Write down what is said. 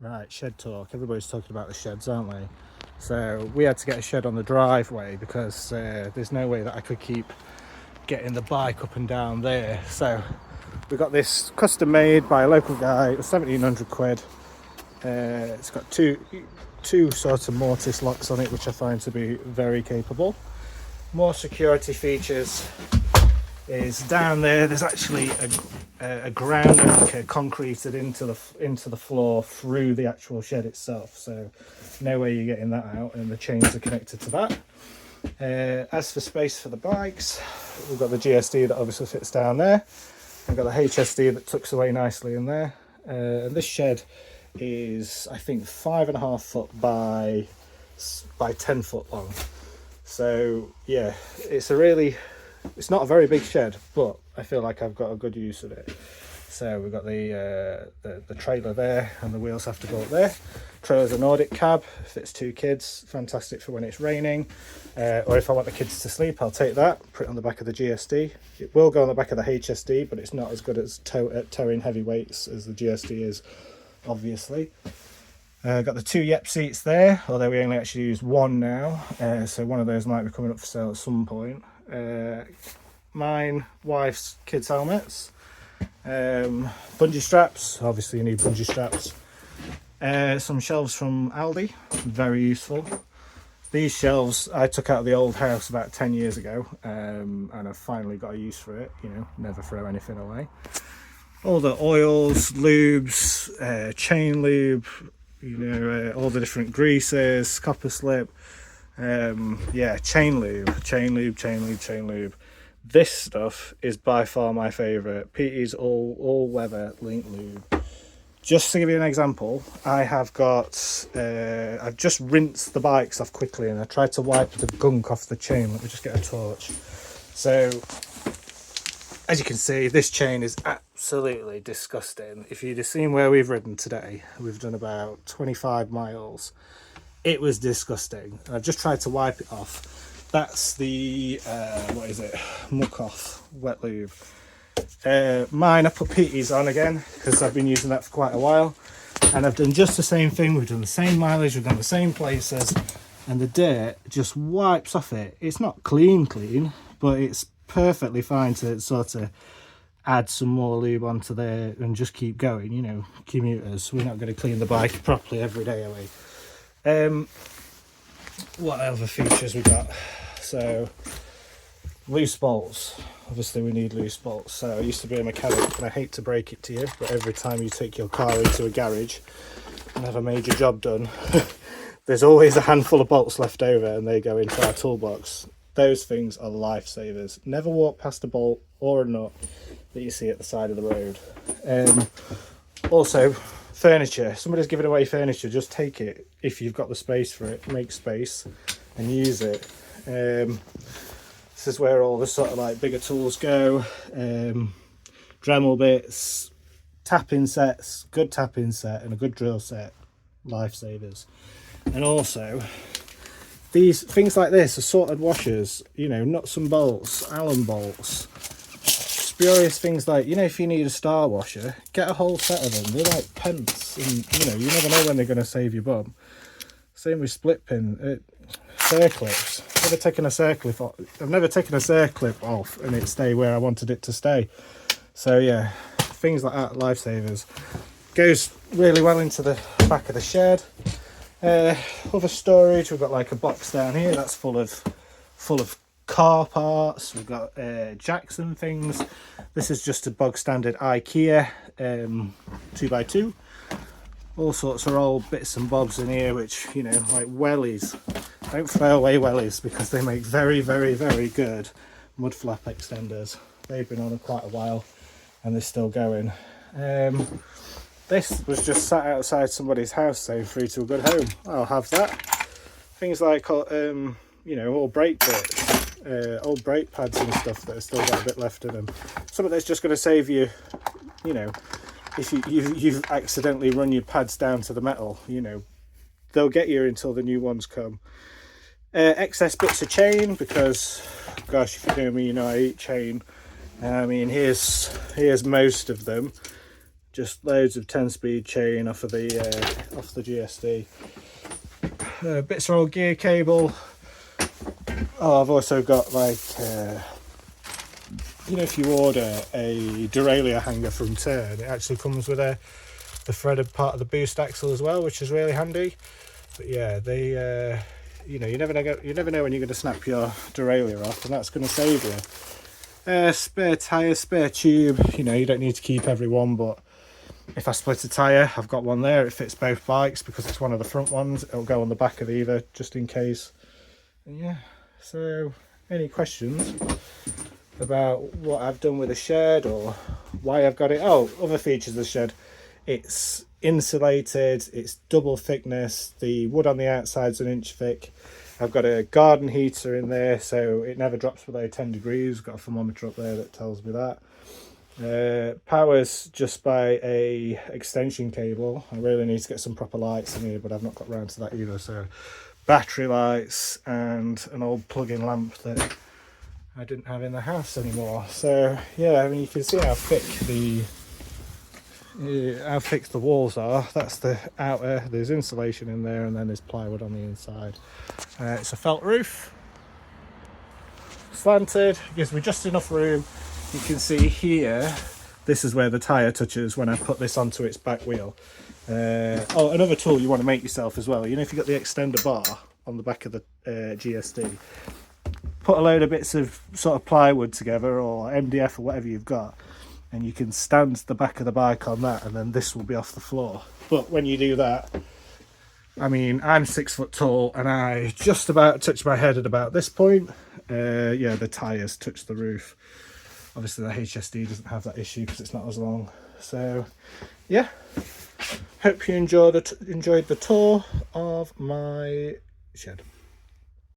Right, shed talk. Everybody's talking about the sheds, aren't they? So we had to get a shed on the driveway because there's no way that I could keep getting the bike up and down there. So we got this custom made by a local guy. It was 1,700 quid. It's got two sort of mortise locks on it, which I find to be very capable. More security features is down there. There's actually a ground anchor concreted into the floor through the actual shed itself, so no way you're getting that out, and the chains are connected to that. As for space for the bikes, we've got the GSD that obviously fits down there. We've got the HSD that tucks away nicely in there. And this shed is, I think, 5.5 foot by 10 foot long. So yeah, it's not a very big shed, but I feel like I've got a good use of it. So we've got the trailer there, and the wheels have to go up there. Trailer's a Nordic cab, fits 2 kids, fantastic for when it's raining. Or if I want the kids to sleep, I'll take that, put it on the back of the GSD. It will go on the back of the HSD, but it's not as good at towing heavy weights as the GSD is, obviously. Got the 2 Yep seats there, although we only actually use one now, so one of those might be coming up for sale at some point. Mine, wife's, kids' helmets, bungee straps, obviously you need bungee straps, some shelves from Aldi, very useful. These shelves I took out of the old house about 10 years ago, and I've finally got a use for it, never throw anything away. All the oils, lubes, chain lube, all the different greases, copper slip, chain lube. This stuff is by far my favourite. PE's all weather link lube. Just to give you an example, I've just rinsed the bikes off quickly, and I tried to wipe the gunk off the chain. Let me just get a torch. So, as you can see, this chain is absolutely disgusting. If you'd have seen where we've ridden today, we've done about 25 miles. It was disgusting. I've just tried to wipe it off. That's the, Muck Off wet lube. Mine, I put PE's on again because I've been using that for quite a while. And I've done just the same thing. We've done the same mileage, we've done the same places. And the dirt just wipes off it. It's not clean, but it's perfectly fine to sort of add some more lube onto there and just keep going. Commuters, we're not going to clean the bike properly every day, are we? What other features we got? So, loose bolts. Obviously we need loose bolts. So I used to be a mechanic, and I hate to break it to you, but every time you take your car into a garage and have a major job done, there's always a handful of bolts left over, and they go into our toolbox. Those things are lifesavers. Never walk past a bolt or a nut that you see at the side of the road. Also, furniture. If somebody's giving away furniture, just take it if you've got the space for it. Make space and use it. This is where all the sort of like bigger tools go. Dremel bits, tapping sets, good tapping set and a good drill set, lifesavers. And also, these things like this are sorted washers, nuts and bolts, Allen bolts. Spurious things like, if you need a star washer, get a whole set of them. They're like pence, and you never know when they're going to save your bum. Same with split pin, circlips. I've never taken a circlip off and it stay where I wanted it to stay. So yeah, things like that, lifesavers. Goes really well into the back of the shed. Other storage, we've got like a box down here that's full of car parts. We've got Jackson things. This is just a bog standard IKEA 2x2. All sorts of old bits and bobs in here, which like wellies. Don't throw away wellies because they make very, very, very good mud flap extenders. They've been on quite a while and they're still going. This was just sat outside somebody's house saying "free to a good home." I'll have that. Things like all brake bits, old brake pads and stuff that have still got a bit left in them. Something that's just going to save you, if you've accidentally run your pads down to the metal, they'll get you until the new ones come. Excess bits of chain, because gosh, if you know me, I eat chain. Here's most of them. just loads of 10-speed chain off the GSD. Bits of old gear cable. Oh, I've also got like you know, if you order a derailleur hanger from Tern, it actually comes with the threaded part of the boost axle as well, which is really handy. But yeah, they you know, you never know when you're going to snap your derailleur off, and that's going to save you. Spare tyre, spare tube. You know, you don't need to keep every one, but if I split a tyre, I've got one there. It fits both bikes because it's one of the front ones. It'll go on the back of either, just in case. And yeah, so any questions about what I've done with the shed or why I've got it? Oh, other features of the shed. It's insulated, it's double thickness, the wood on the outside's an inch thick. I've got a garden heater in there, so it never drops below 10 degrees. Got a thermometer up there that tells me that. Power's just by a extension cable. I really need to get some proper lights in here, but I've not got round to that either. So battery lights and an old plug-in lamp that I didn't have in the house anymore. So yeah, I mean, you can see how thick the walls are. That's the outer. There's insulation in there, and then there's plywood on the inside. It's a felt roof, slanted, gives me just enough room. You can see here, this is where the tyre touches when I put this onto its back wheel. Oh, another tool you want to make yourself as well. You know, if you've got the extender bar on the back of the GSD, put a load of bits of sort of plywood together or MDF or whatever you've got, and you can stand the back of the bike on that, and then this will be off the floor. But when you do that, I mean, I'm 6 foot tall and I just about touch my head at about this point. Yeah, the tyres touch the roof. Obviously the HSD doesn't have that issue because it's not as long. So yeah, hope you enjoyed the tour of my shed.